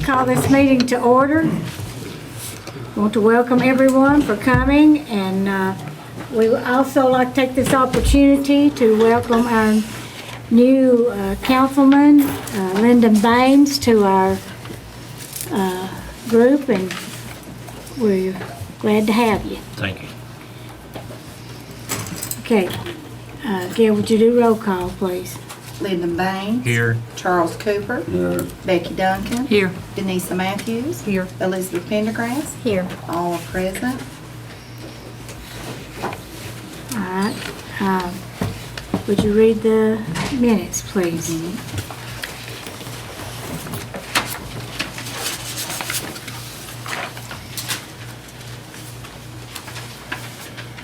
call this meeting to order. Want to welcome everyone for coming, and we would also like to take this opportunity to welcome our new councilman, Lyndon Baines, to our group, and we're glad to have you. Thank you. Okay, Gail, would you do roll call, please? Lyndon Baines. Here. Charles Cooper. Here. Becky Duncan. Here. Denise Matthews. Here. Elizabeth Pendergrass. Here. All are present. All right. Would you read the minutes, please?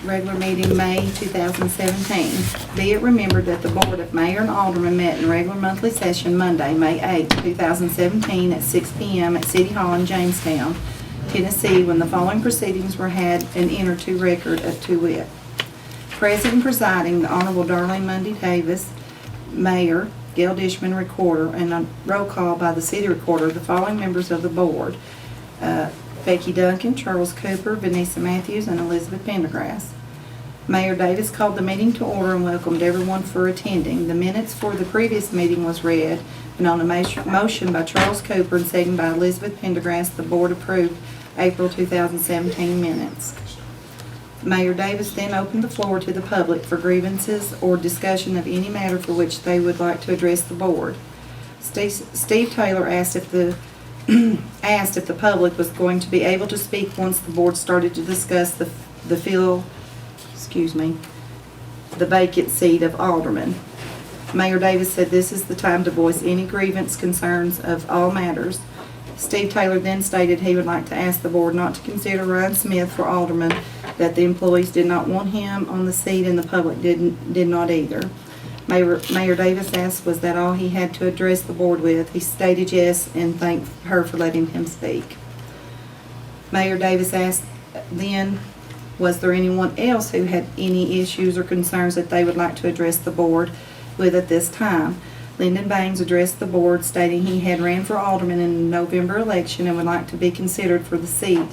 Regular meeting, May 2017. Be it remembered that the Board of Mayor and Aldermen met in regular monthly session Monday, May 8, 2017 at 6 p.m. at City Hall in Jamestown, Tennessee, when the following proceedings were had and entered to record to wit. Present and presiding, the Honorable Darlene Mundy Davis, Mayor, Gail Dishman, Recorder, and a roll call by the City Recorder, the following members of the Board. Becky Duncan, Charles Cooper, Vanessa Matthews, and Elizabeth Pendergrass. Mayor Davis called the meeting to order and welcomed everyone for attending. The minutes for the previous meeting was read, and on a motion by Charles Cooper and second by Elizabeth Pendergrass, the board approved April 2017 minutes. Mayor Davis then opened the floor to the public for grievances or discussion of any matter for which they would like to address the board. Steve Taylor asked if the public was going to be able to speak once the board started to discuss the vacant seat of alderman. Mayor Davis said this is the time to voice any grievance concerns of all matters. Steve Taylor then stated he would like to ask the board not to consider Ryan Smith for alderman, that the employees did not want him on the seat and the public did not either. Mayor Davis asked was that all he had to address the board with. He stated yes and thanked her for letting him speak. Mayor Davis asked then, was there anyone else who had any issues or concerns that they would like to address the board with at this time? Lyndon Baines addressed the board stating he had ran for alderman in the November election and would like to be considered for the seat.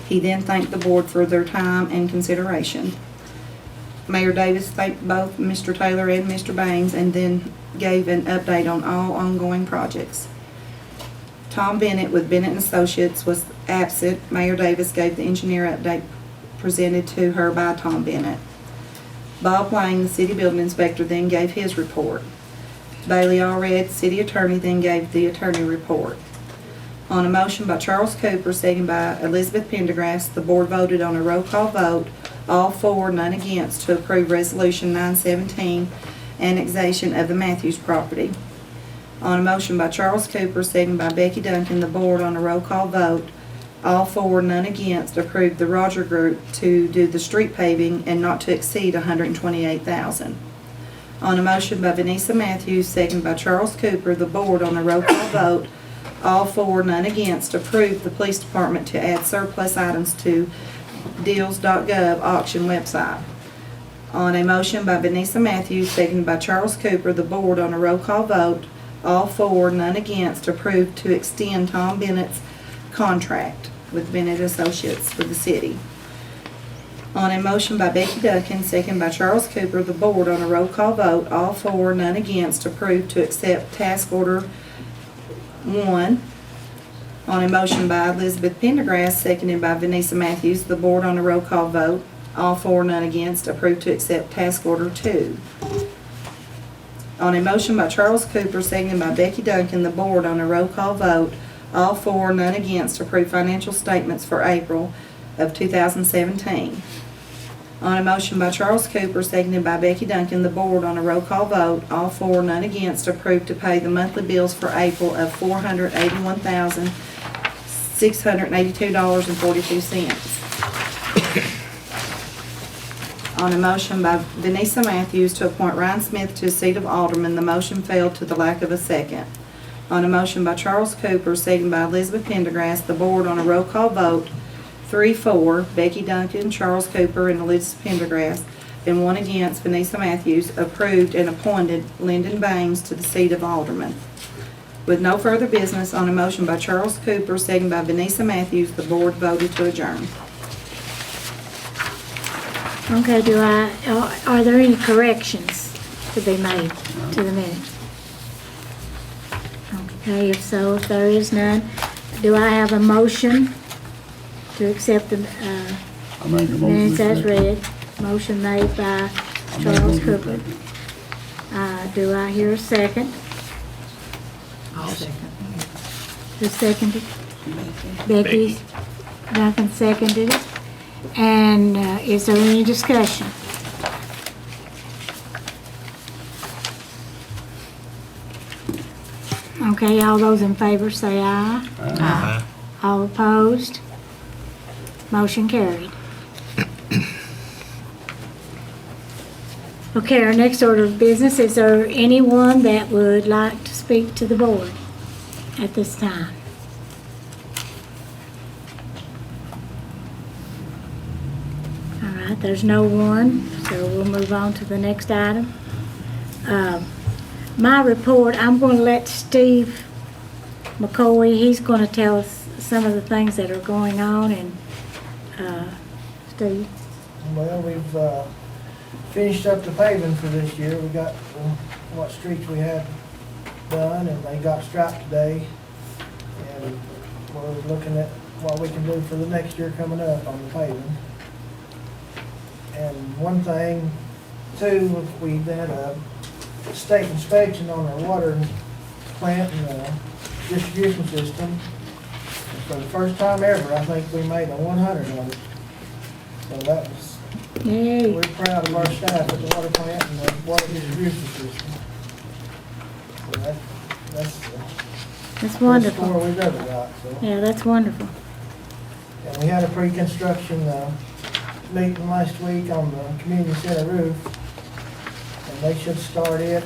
He then thanked the board for their time and consideration. Mayor Davis thanked both Mr. Taylor and Mr. Baines and then gave an update on all ongoing projects. Tom Bennett with Bennett & Associates was absent. Mayor Davis gave the engineer update presented to her by Tom Bennett. Bob Lang, the city building inspector, then gave his report. Bailey Allred, city attorney, then gave the attorney report. On a motion by Charles Cooper, second by Elizabeth Pendergrass, the board voted on a roll call vote, all for, none against, to approve Resolution 917, annexation of the Matthews property. On a motion by Charles Cooper, second by Becky Duncan, the board on a roll call vote, all for, none against, approved the Roger Group to do the street paving and not to exceed $128,000. On a motion by Vanessa Matthews, second by Charles Cooper, the board on a roll call vote, all for, none against, approved the police department to add surplus items to deals.gov auction website. On a motion by Vanessa Matthews, seconded by Charles Cooper, the board on a roll call vote, all for, none against, approved to extend Tom Bennett's contract with Bennett Associates for the city. On a motion by Becky Duncan, seconded by Charles Cooper, the board on a roll call vote, all for, none against, approved to accept task order 1. On a motion by Elizabeth Pendergrass, seconded by Vanessa Matthews, the board on a roll call vote, all for, none against, approved to accept task order 2. On a motion by Charles Cooper, seconded by Becky Duncan, the board on a roll call vote, all for, none against, approved financial statements for April of 2017. On a motion by Charles Cooper, seconded by Becky Duncan, the board on a roll call vote, all for, none against, approved to pay the monthly bills for April of $481,682.42. On a motion by Vanessa Matthews to appoint Ryan Smith to the seat of alderman, the motion failed to the lack of a second. On a motion by Charles Cooper, seconded by Elizabeth Pendergrass, the board on a roll call vote, 3-4, Becky Duncan, Charles Cooper, and Elizabeth Pendergrass, and 1 against, Vanessa Matthews, approved and appointed Lyndon Baines to the seat of alderman. With no further business, on a motion by Charles Cooper, second by Vanessa Matthews, the board voted to adjourn. Okay, are there any corrections to be made to the minutes? Okay, if so, if there is none, do I have a motion to accept the I make a motion. minutes as read? Motion made by Charles Cooper. Do I hear a second? I'll second. Who seconded? Becky. Duncan seconded it. And is there any discussion? Okay, all those in favor say aye. Aye. All opposed? Motion carried. Okay, our next order of business, is there anyone that would like to speak to the board at this time? All right, there's no one, so we'll move on to the next item. My report, I'm going to let Steve McCoy, he's going to tell us some of the things that are going on, and Steve. Well, we've finished up the paving for this year. We got what streets we had done, and they got striped today. And we're looking at what we can do for the next year coming up on the paving. And one thing, too, we had a state inspection on our water plant and distribution system. And for the first time ever, I think we made a 100 on it. So that was, Yay. we're proud of our staff at the water plant and the water distribution system. So that's the That's best wonderful. score we've ever got, so. Yeah, that's wonderful. And we had a pre-construction meeting last week on the community center roof, and they should start it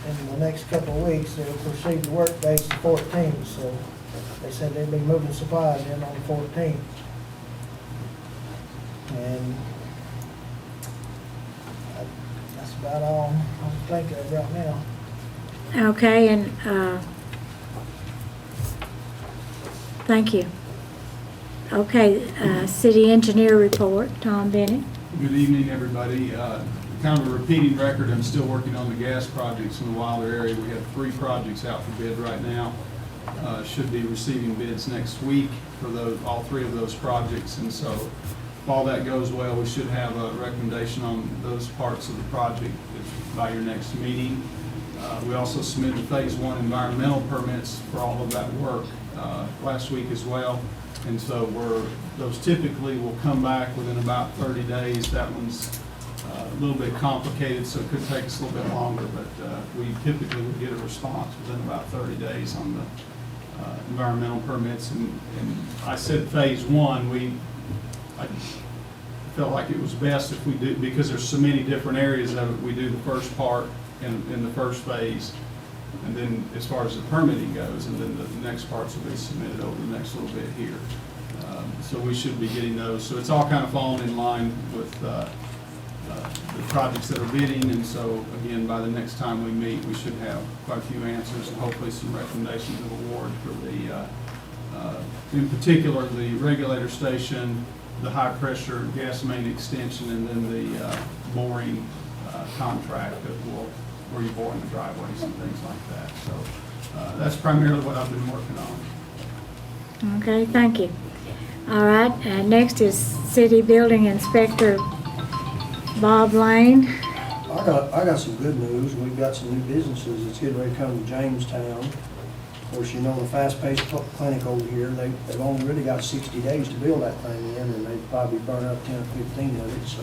in the next couple of weeks. They'll proceed to work dates the 14th, so they said they'd be moving supplies in on the 14th. And that's about all I can think of right now. Okay, and thank you. Okay, city engineer report, Tom Bennett. Good evening, everybody. Kind of a repeating record, I'm still working on the gas projects in the Wilder area. We have 3 projects out for bid right now. Should be receiving bids next week for all 3 of those projects. And so if all that goes well, we should have a recommendation on those parts of the project by your next meeting. We also submitted phase 1 environmental permits for all of that work last week as well. And so those typically will come back within about 30 days. That one's a little bit complicated, so it could take us a little bit longer, but we typically would get a response within about 30 days on the environmental permits. And I said phase 1, I felt like it was best if we do, because there's so many different areas of it, we do the first part in the first phase, and then as far as the permitting goes, and then the next parts will be submitted over the next little bit here. So we should be getting those. So it's all kind of falling in line with the projects that are bidding, and so again, by the next time we meet, we should have quite a few answers and hopefully some recommendations of award for in particular, the regulator station, the high pressure gas main extension, and then the boring contract where you bore in the driveways and things like that. So that's primarily what I've been working on. Okay, thank you. All right, next is city building inspector Bob Lane. I got some good news. We've got some new businesses that's getting ready to come to Jamestown. Of course, you know the fast-paced clinic over here, they've only really got 60 days to build that thing in, and they've probably burned up 10 or 15 of it, so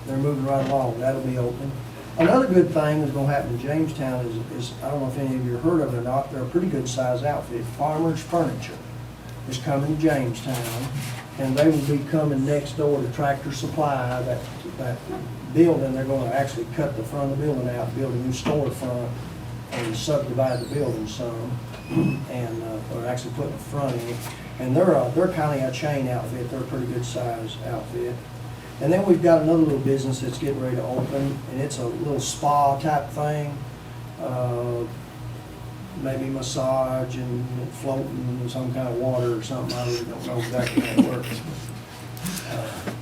they're moving right along. That'll be open. Another good thing that's going to happen in Jamestown is, I don't know if any of you have heard of it or not, they're a pretty good size outfit. Farmers Furniture is coming to Jamestown, and they will be coming next door to Tractor Supply, that building. They're going to actually cut the front of the building out, build a new storefront, and subdivide the building some, and or actually put the front in it. And they're kind of a chain outfit. They're a pretty good size outfit. And then we've got another little business that's getting ready to open, and it's a little spa type thing. maybe massage and floating in some kind of water or something. I really don't know exactly how it works.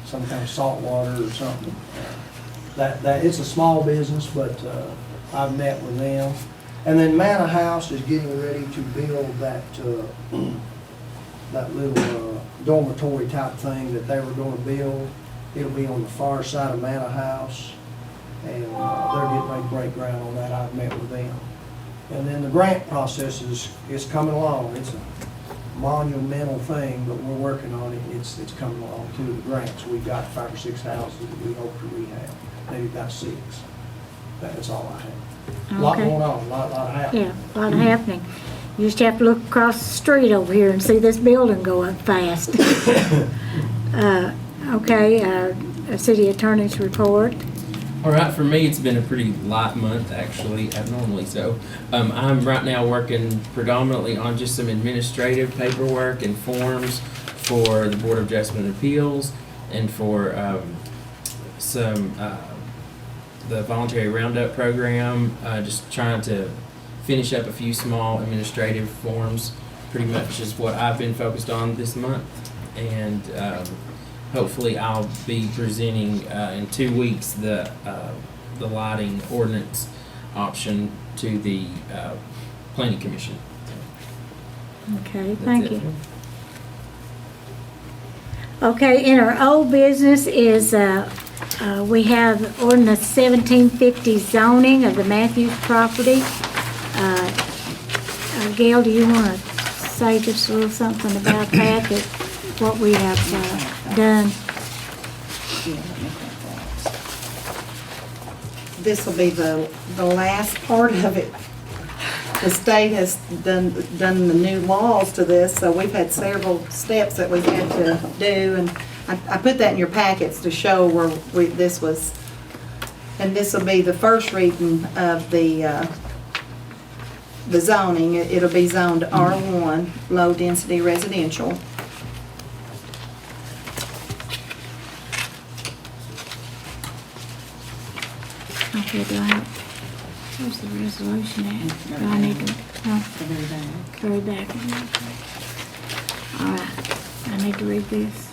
Some kind of salt water or something. It's a small business, but I've met with them. And then Manor House is getting ready to build that little dormitory type thing that they were gonna build. It'll be on the far side of Manor House, and they're getting ready to break ground on that. I've met with them. And then the grant process is coming along. It's a monumental thing, but we're working on it. It's coming along too. The grants, we've got 5 or 6 houses that we hope to rehab. Maybe about 6. That's all I have. A lot Okay. going on, a lot happening. Yeah, a lot happening. You just have to look across the street over here and see this building go up fast. Okay, our city attorney's report. All right, for me, it's been a pretty light month, actually, abnormally so. I'm right now working predominantly on just some administrative paperwork and forms for the Board of Adjustment and Appeals and for the voluntary roundup program, just trying to finish up a few small administrative forms, pretty much is what I've been focused on this month. And hopefully I'll be presenting in 2 weeks the lighting ordinance option to the Planning Commission. Okay, That's thank it. you. Okay, in our old business is, we have ordinance 1750 zoning of the Matthews property. Gail, do you want to say just a little something about that what we have done? This will be the last part of it. The state has done the new laws to this, so we've had several steps that we've had to do, and I put that in your packets to show where this was. And this will be the first reading of the zoning. It'll be zoned R1, low density residential. Okay, do I, where's the resolution at? Do I need to, no? Carry back. All right, I need to read this.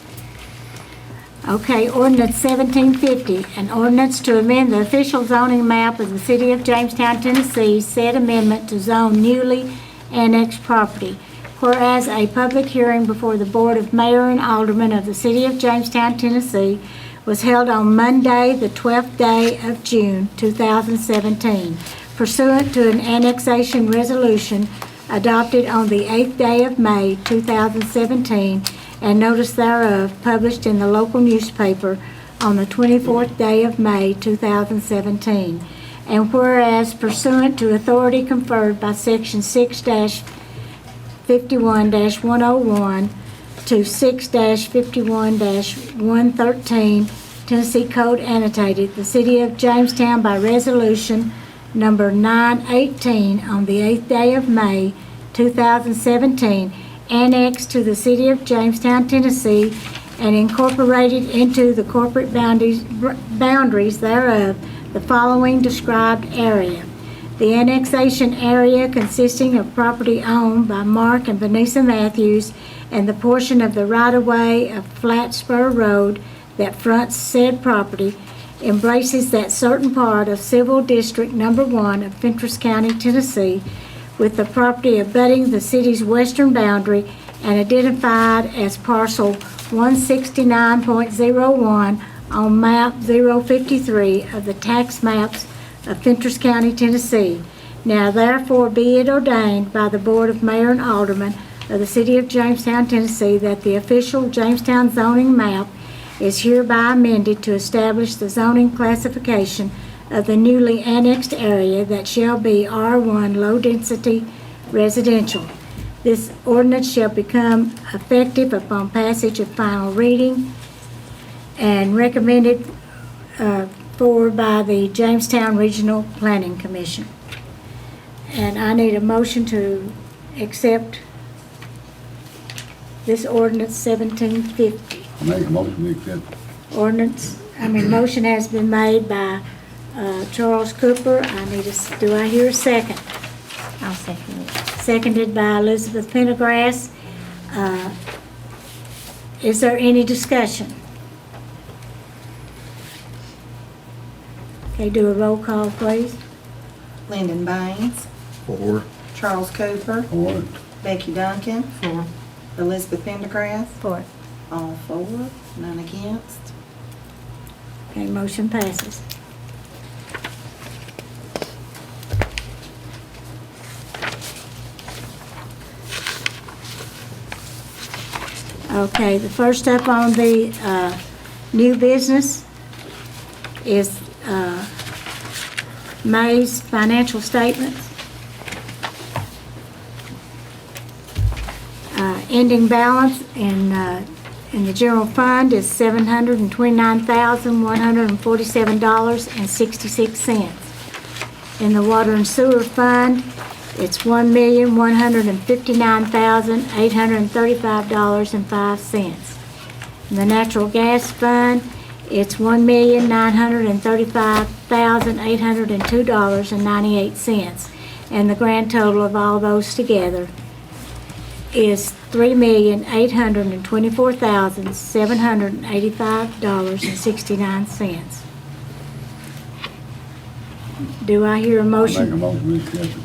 Okay, ordinance 1750, an ordinance to amend the official zoning map of the city of Jamestown, Tennessee, said amendment to zone newly annexed property. Whereas a public hearing before the Board of Mayor and Aldermen of the city of Jamestown, Tennessee was held on Monday, the 12th day of June, 2017, pursuant to an annexation resolution adopted on the 8th day of May, 2017, and notice thereof published in the local newspaper on the 24th day of May, 2017. And whereas pursuant to authority conferred by Section 6-51-101 to 6-51-113 Tennessee Code Annotated, the City of Jamestown by Resolution Number 918 on the 8th day of May, 2017, annexed to the City of Jamestown, Tennessee, and incorporated into the corporate boundaries thereof the following described area. The annexation area consisting of property owned by Mark and Vanessa Matthews and the portion of the right-of-way of Flat Spur Road that fronts said property embraces that certain part of Civil District Number 1 of Fentress County, Tennessee, with the property abutting the city's western boundary and identified as parcel 169.01 on map 053 of the tax maps of Fentress County, Tennessee. Now therefore be it ordained by the Board of Mayor and Aldermen of the City of Jamestown, Tennessee, that the official Jamestown zoning map is hereby amended to establish the zoning classification of the newly annexed area that shall be R1 low-density residential. This ordinance shall become effective upon passage of final reading and recommended for by the Jamestown Regional Planning Commission. And I need a motion to accept this ordinance 1750. I make a motion to accept. Motion has been made by Charles Cooper. Do I hear a second? I'll Seconded by Elizabeth Pendergrass. Is there any discussion? Okay, do a roll call, please. Lyndon Baines, Four. Charles Cooper, Four. Becky Duncan, Four. Elizabeth Pendergrass, For. all four, none against. Okay, motion passes. Okay, the first up on the new business is May's financial statements. Ending balance in the general fund is $729,147.66. In the water and sewer fund, it's $1,159,835.05. In the natural gas fund, it's $1,935,802.98. And the grand total of all those together is $3,824,785.69. Do I hear a I make a motion? motion we accept it.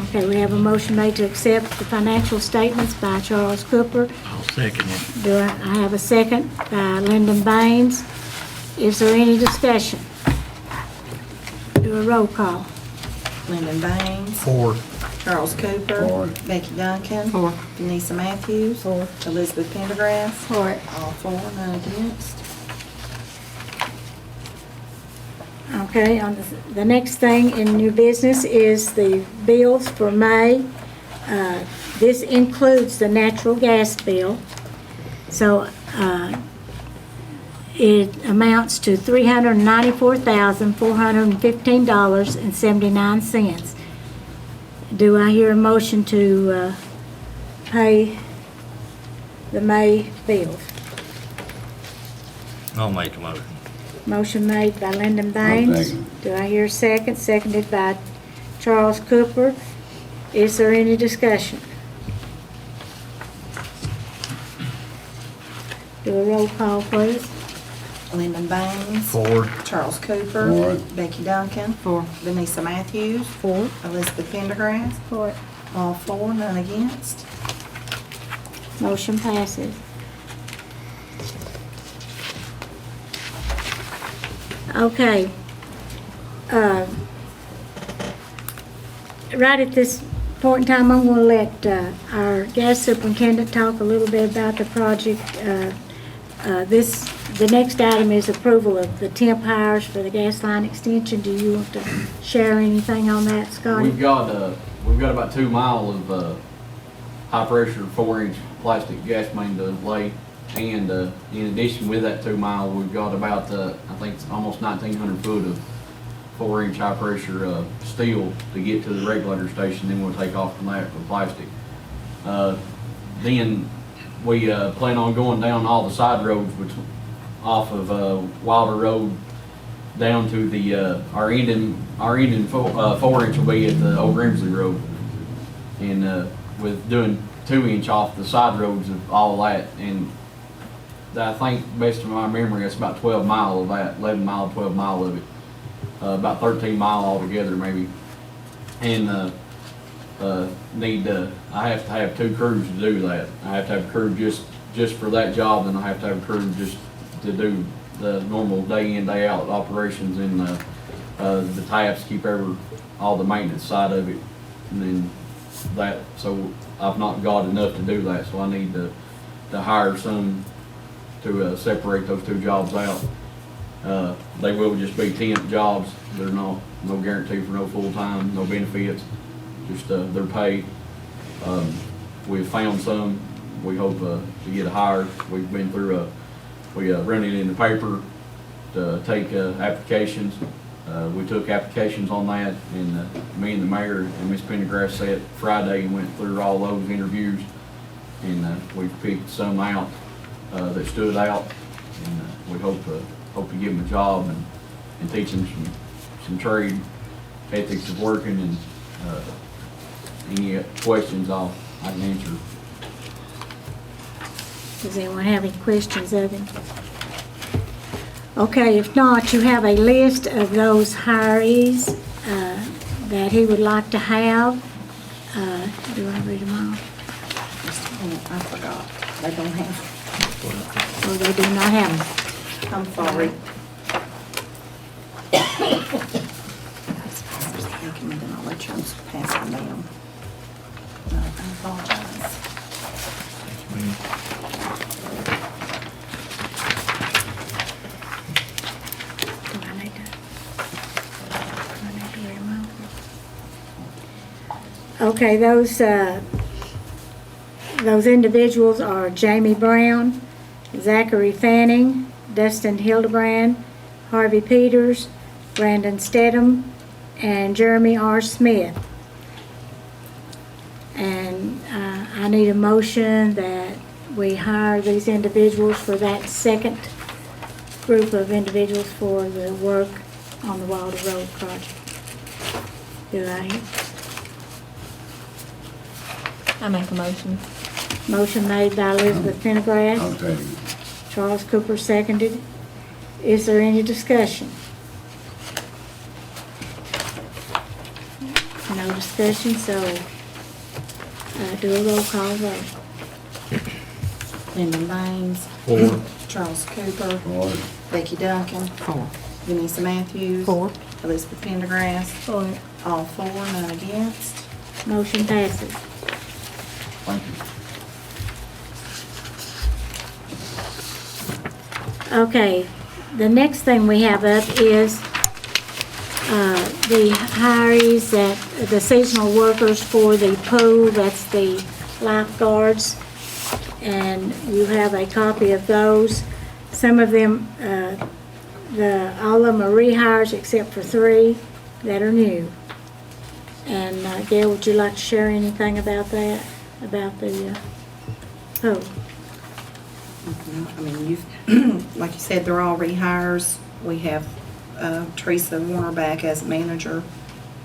Okay, we have a motion made to accept the financial statements by Charles Cooper. I'll second it. Do I have a second by Lyndon Baines? Is there any discussion? Do a roll call. Lyndon Baines, Four. Charles Cooper, Four. Becky Duncan, Four. Denise Matthews, Elizabeth Pendergrass, For it. all four, none against. Okay, on the next thing in new business is the bills for May. This includes the natural gas bill. So it amounts to $394,415.79. Do I hear a motion to pay the May bills? I'll make a motion. Motion made by Lyndon Baines. second. Do I hear a second? Seconded by Charles Cooper. Is there any discussion? Do a roll call, please. Lyndon Baines, Four. Charles Cooper, Four. Becky Duncan, Denise Matthews, For. Elizabeth Pendergrass, For it. all four, none against. Motion passes. Okay. Right at this point in time, I'm going to let our gas superintendent talk a little bit about the project. The next item is approval of the temp hires for the gas line extension. Do you want to share anything on that, Scotty? We've got about 2 miles of high pressure 4-inch plastic gas main to lay, and in addition with that 2 mile, we've got about I think it's almost 1,900 foot of 4-inch high pressure steel to get to the regulator station. Then we'll take off from that with plastic. Then we plan on going down all the side roads, which off of Wilder Road down to the our ending 4-inch will be at the Old Grimsley Road, and with doing 2-inch off the side roads of all that, and I think best of my memory that's about 12 mile of that, 11 mile, 12 mile of it, about 13 mile altogether maybe, and I have to have 2 crews to do that. I have to have a crew just for that job, and I have to have a crew just to do the normal day in, day out operations, and the taps, keep all the maintenance side of it, and then that. So I've not got enough to do that, so I need to hire some to separate those 2 jobs out. They will just be temp jobs. They're no guarantee for no full time, no benefits, just their pay. We've found some. We hope to get a hire. We've been through we run it in the paper to take applications. We took applications on that, and me and the mayor and Miss Pendergrass sat Friday and went through all those interviews, and we picked some out that stood out, and we hope to give them a job and teach them some trade ethics of working, and any questions I can answer. Does anyone have any questions of him? Okay, if not, you have a list of those hirees that he would like to have. Do you want to read them off? I forgot. They don't have, Or they do not have them? I'm sorry. And then I'll let you pass them down. No, I apologize. Do I need to read them off? Okay, those individuals are Jamie Brown, Zachary Fanning, Dustin Hildebrand, Harvey Peters, Brandon Stedham, and Jeremy R. Smith. And I need a motion that we hire these individuals for that second group of individuals for the work on the Wilder Road project. Do I? I make a motion. Motion made by Elizabeth I'll Pendergrass, take it. Charles Cooper seconded. Is there any discussion? No discussion, so do a roll call vote. Lyndon Baines. 4. Charles Cooper. Four. Becky Duncan. 4. Vanessa Matthews. 4. Elizabeth Pendergrass. 4. All 4, none against. Motion passes. Thank you. Okay, the next thing we have up is the hires that, the seasonal workers for the pool, that's the lifeguards. And you have a copy of those. Some of them, all of them are rehires except for 3 that are new. And Gail, would you like to share anything about that, about the pool? I mean, you've, like you said, they're all rehires. We have Teresa Warner back as manager,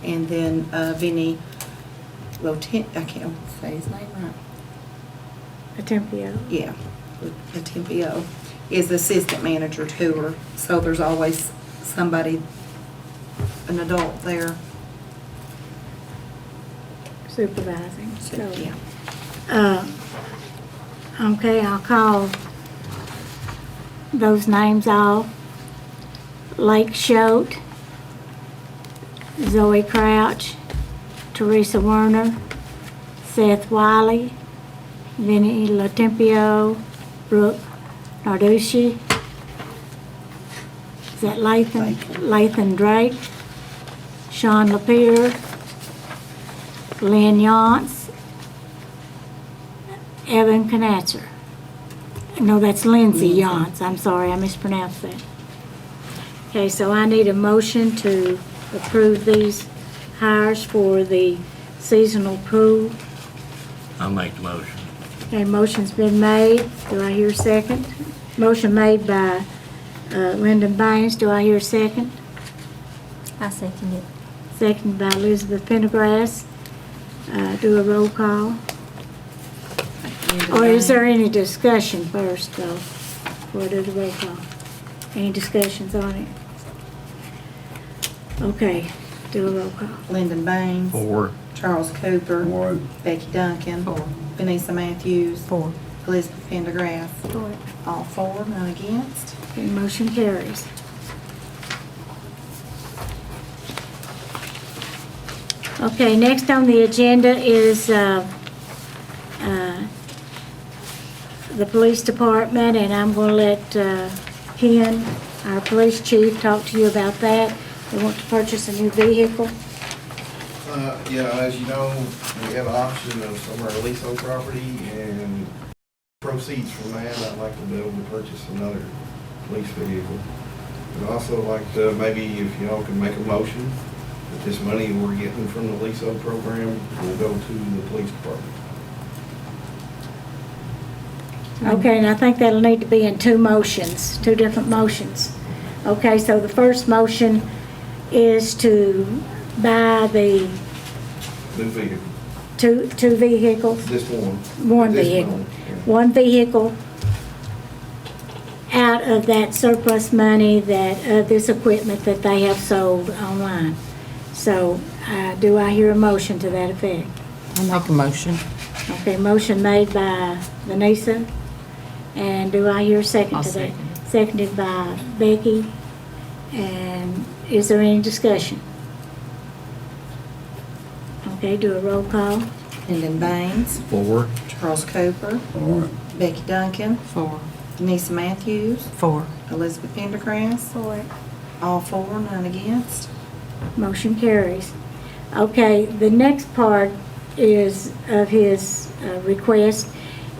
and then Vinny I can't say his name right. Tempio. Yeah, Tempio is assistant manager to her. So there's always somebody, an adult there. Supervising. So, yeah. Okay, I'll call those names off. Lake Schote, Zoe Crouch, Teresa Werner, Seth Wiley, Vinnie Latempio, Brooke Narducci. Is that Lathan? Lathan Drake, Sean Lapierre, Lynn Yance, Evan Knatzer. No, that's Lindsay Yance. I'm sorry, I mispronounced that. Okay, so I need a motion to approve these hires for the seasonal pool. I'll make the motion. Okay, motion's been made. Do I hear a second? Motion made by Lyndon Baines. Do I hear a second? I second it. Second by Elizabeth Pendergrass. Do a roll call. Or is there any discussion first, though, before I do the roll call? Any discussions on it? Okay, do a roll call. Lyndon Baines. 4. Charles Cooper. Four. Becky Duncan. 4. Vanessa Matthews. 4. Elizabeth Pendergrass. 4. All 4, none against. Okay, motion carries. Okay, next on the agenda is the police department, and I'm going to let Ken, our police chief, talk to you about that. They want to purchase a new vehicle. Yeah, as you know, we have an option of some of our leasehold property, and proceeds from that, I'd like to be able to purchase another police vehicle. I'd also like to, maybe if y'all can make a motion, that this money we're getting from the leasehold program will go to the police department. Okay, and I think that'll need to be in 2 motions, 2 different motions. Okay, so the first motion is to buy the New vehicle. Two vehicles? Just one. One This vehicle. one, yeah. One vehicle out of that surplus money that, this equipment that they have sold online. So, do I hear a motion to that effect? I'll make a motion. Okay, motion made by Vanessa, and do I hear a second I'll to that? second. Seconded by Becky, and is there any discussion? Okay, do a roll call. Lyndon Baines, 4. Charles Cooper, Becky Duncan, 4. Denise Matthews, 4. Elizabeth Pendergrass, For it. all four, none against. Motion carries. Okay, the next part is, of his request,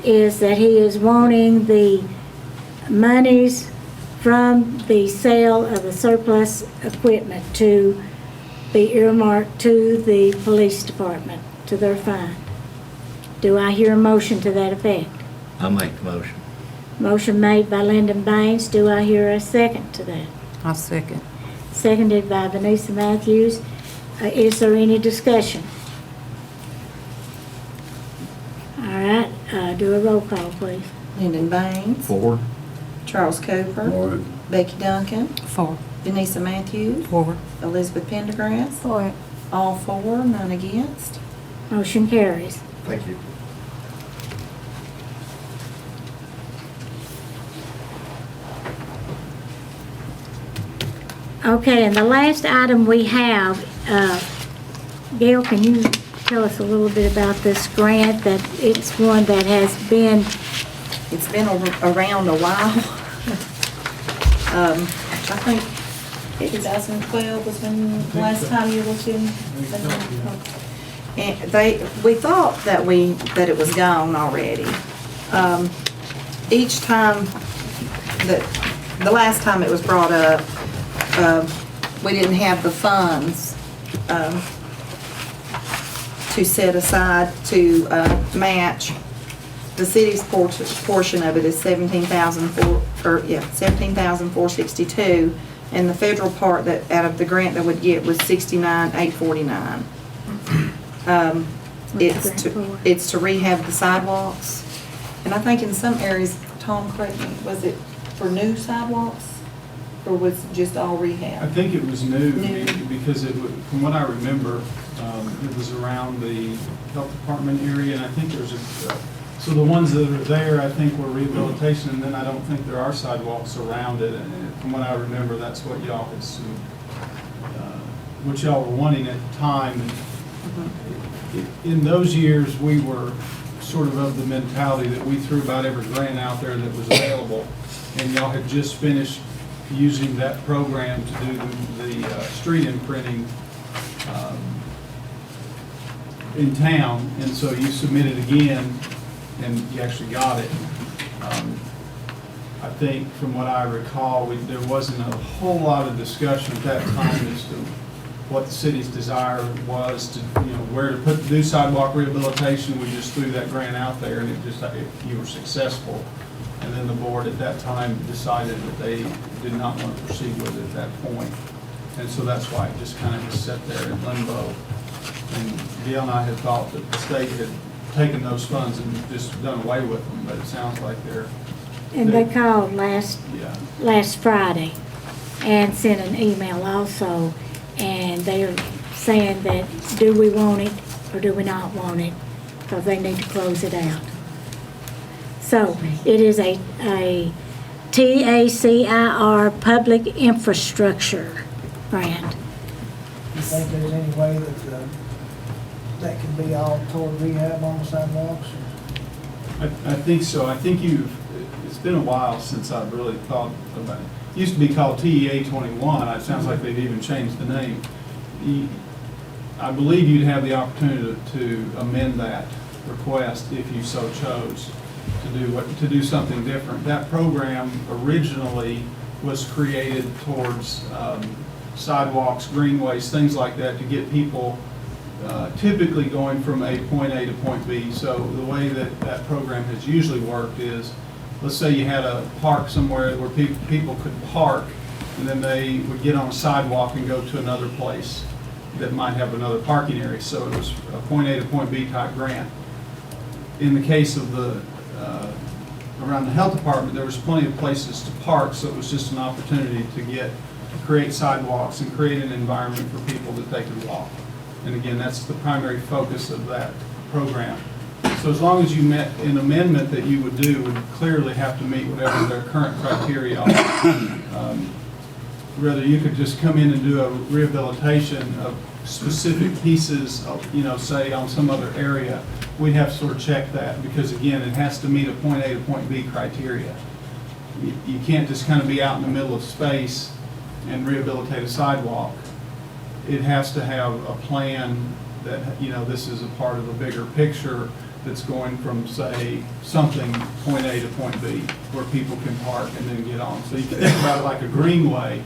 is that he is wanting the monies from the sale of the surplus equipment to be earmarked to the police department, to their fund. Do I hear a motion to that effect? I'll make the motion. Motion made by Lyndon Baines. Do I hear a second to that? I'll second. Seconded by Vanessa Matthews. Is there any discussion? All right, do a roll call, please. Lyndon Baines, 4. Charles Cooper, Becky Duncan, 4. Denise Matthews, 4. Elizabeth Pendergrass, For it. all four, none against. Motion carries. Thank you. Okay, and the last item we have, Gail, can you tell us a little bit about this grant? That it's one that has been, It's been around a while. I think 2012 was when the last time you looked in. And we thought that it was gone already. Each time the last time it was brought up, we didn't have the funds, to set aside to, match. The city's portion of it is $17,462, and the federal part that, out of the grant that would get was $69,849. It's to rehab the sidewalks, and I think in some areas, Tom, correct me, was it for new sidewalks, or was it just all I rehab? think it was new, New. because from what I remember, it was around the health department area, and I think there's so the ones that are there, I think, were rehabilitation, and then I don't think there are sidewalks around it, and from what I remember, that's what y'all had, what y'all were wanting at the time. And in those years, we were sort of the mentality that we threw about every grant out there that was available, and y'all had just finished using that program to do the street imprinting in town, and so you submitted again, and you actually got it. I think from what I recall, there wasn't a whole lot of discussion at that time as to what the city's desire was to, where to do sidewalk rehabilitation. We just threw that grant out there, and if you were successful. And then the board at that time decided that they did not want to proceed with it at that point. And so that's why it just kind of just sat there in limbo. And Gail and I had thought that the state had taken those funds and just done away with them, but it sounds like and they called last Friday and sent an email also, and they're saying that, do we want it or do we not want it? Because they need to close it out. So it is a TACIR public infrastructure grant. You think there's any way that, that could be all toward rehab on the sidewalks? I think so. I think it's been a while since I've really thought about it. It used to be called TEA 21. It sounds like they've even changed the name. I believe you'd have the opportunity to amend that request if you so chose to do something different. That program originally was created towards sidewalks, greenways, things like that, to get people typically going from a point A to point B. So the way that program has usually worked is, let's say you had a park somewhere where people could park, and then they would get on a sidewalk and go to another place. that might have another parking area. So it was a point A to point B type grant. In the case of the, around the health department, there was plenty of places to park, so it was just an opportunity to create sidewalks and create an environment for people that they could walk. And again, that's the primary focus of that program. So as long as you met an amendment that you would do would clearly have to meet whatever their current criteria are. Whether you could just come in and do a rehabilitation of specific pieces of, say on some other area, we'd have to sort of check that, because again, it has to meet a point A to point B criteria. You can't just kind of be out in the middle of space and rehabilitate a sidewalk. It has to have a plan that, this is a part of a bigger picture that's going from, say, something point A to point B, where people can park and then get on. So you can think about it like a greenway.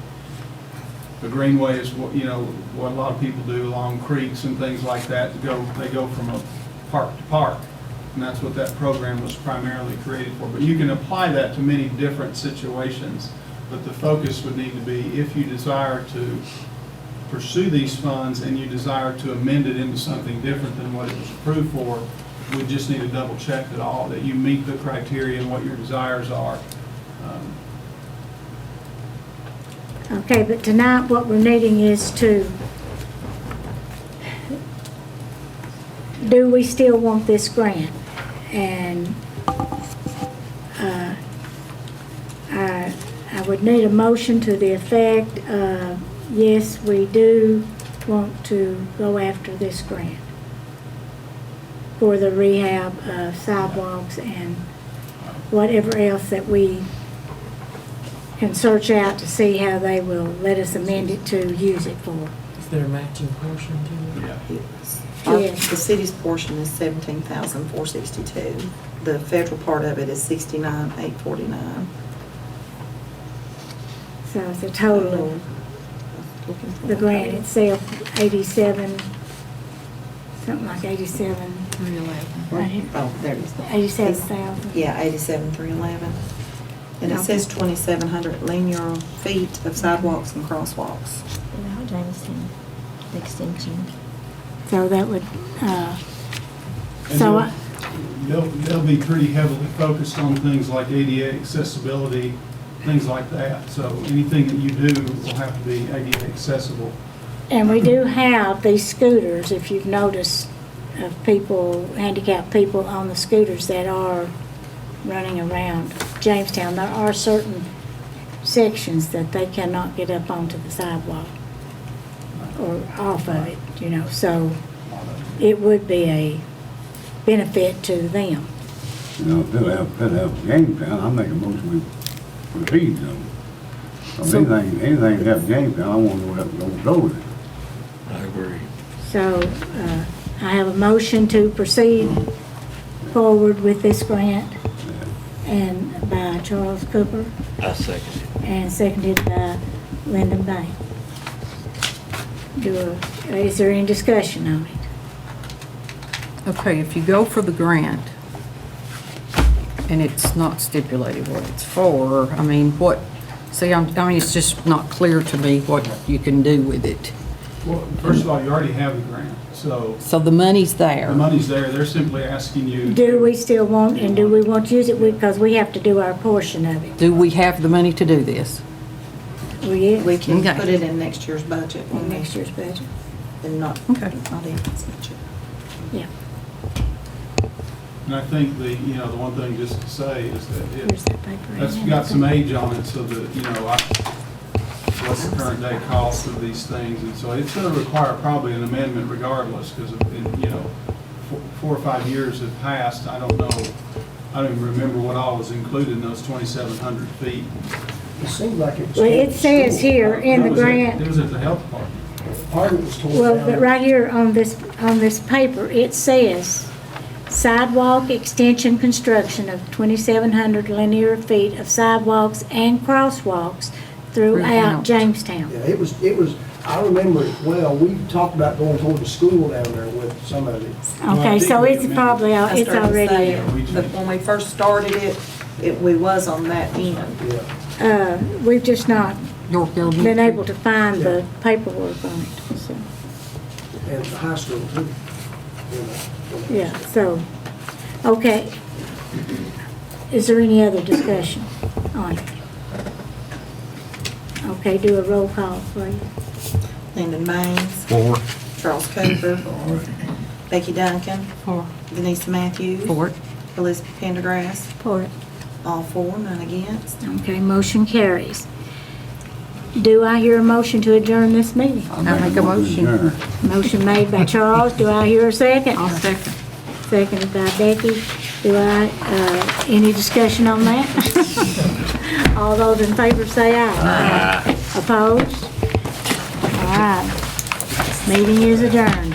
The greenway is what, what a lot of people do along creeks and things like that. They go from a park to park. And that's what that program was primarily created for. But you can apply that to many different situations. But the focus would need to be, if you desire to pursue these funds and you desire to amend it into something different than what it was approved for, we just need to double check that you meet the criteria and what your desires are. Okay, but tonight what we're needing is to, do we still want this grant? And I would need a motion to the effect of, yes, we do want to go after this grant for the rehab of sidewalks and whatever else that we can search out to see how they will let us amend it to use it for. Is there a matching portion to it? Yeah. Yes. The city's portion is $17,462. The federal part of it is $69,849. So the total of the grant itself, 87, something like 87, 311. right here, Oh, there it is. 87,000. Yeah, 87,311. And it says 2,700 linear feet of sidewalks and crosswalks. Without Jamestown, the extension. So that would, And so I, they'll be pretty heavily focused on things like ADA accessibility, things like that. So anything that you do will have to be ADA accessible. and we do have these scooters, if you've noticed, of people, handicapped people on the scooters that are running around Jamestown. There are certain sections that they cannot get up onto the sidewalk or off of it, so it would be a benefit to them. If they'll have Jamestown, I make a motion we proceed though. So anything that helps Jamestown, I want to know what go with it. I agree. So I have a motion to proceed forward with this grant, and by Charles Cooper, I second it. and seconded by Lyndon Bain. Is there any discussion on it? Okay, if you go for the grant, and it's not stipulated what it's for, it's just not clear to me what you can do with it. Well, first of all, you already have the grant, so So the money's there. the money's there. They're simply asking you. Do we still want, and do we want to use it? Because we have to do our portion of it. Do we have the money to do this? We can Okay. put it in next year's budget. In next year's budget. And not in Okay. this budget. Yeah. And I think the one thing just to say is that Here's that paper. that's got some age on it, so that, what's the current day cost of these things, and so it's gonna require probably an amendment regardless, because, 4 or 5 years have passed. I don't even remember what all was included in those 2,700 feet. It seemed like it was. Well, it says here in the It was at- grant, It was at the health department. Part of it was torn well, down. but right here on this paper, it says sidewalk extension construction of 2,700 linear feet of sidewalks and crosswalks throughout Throughout. Jamestown. Yeah, it was, I remember it well. We talked about going toward the school down there with some of it. Okay, so it's probably, I it's started to already say, there. but when we first started it, we was on that end. Yeah. We've just not York building? been able to find the paperwork on it, so. and the high school too. Yeah, so, okay. Is there any other discussion on it? Okay, do a roll call, please. Lyndon Maines, Four. Charles Cooper, Becky Duncan, For, Denise Matthews, for it. Elizabeth Pendergrass, For it. all four, none against. Okay, motion carries. Do I hear a motion to adjourn this meeting? I make a motion. to adjourn. Motion made by Charles, do I hear a second? I'll second. Seconded by Becky. Do I, any discussion on that? All those in favor say aye. Opposed? All right. Meeting is adjourned.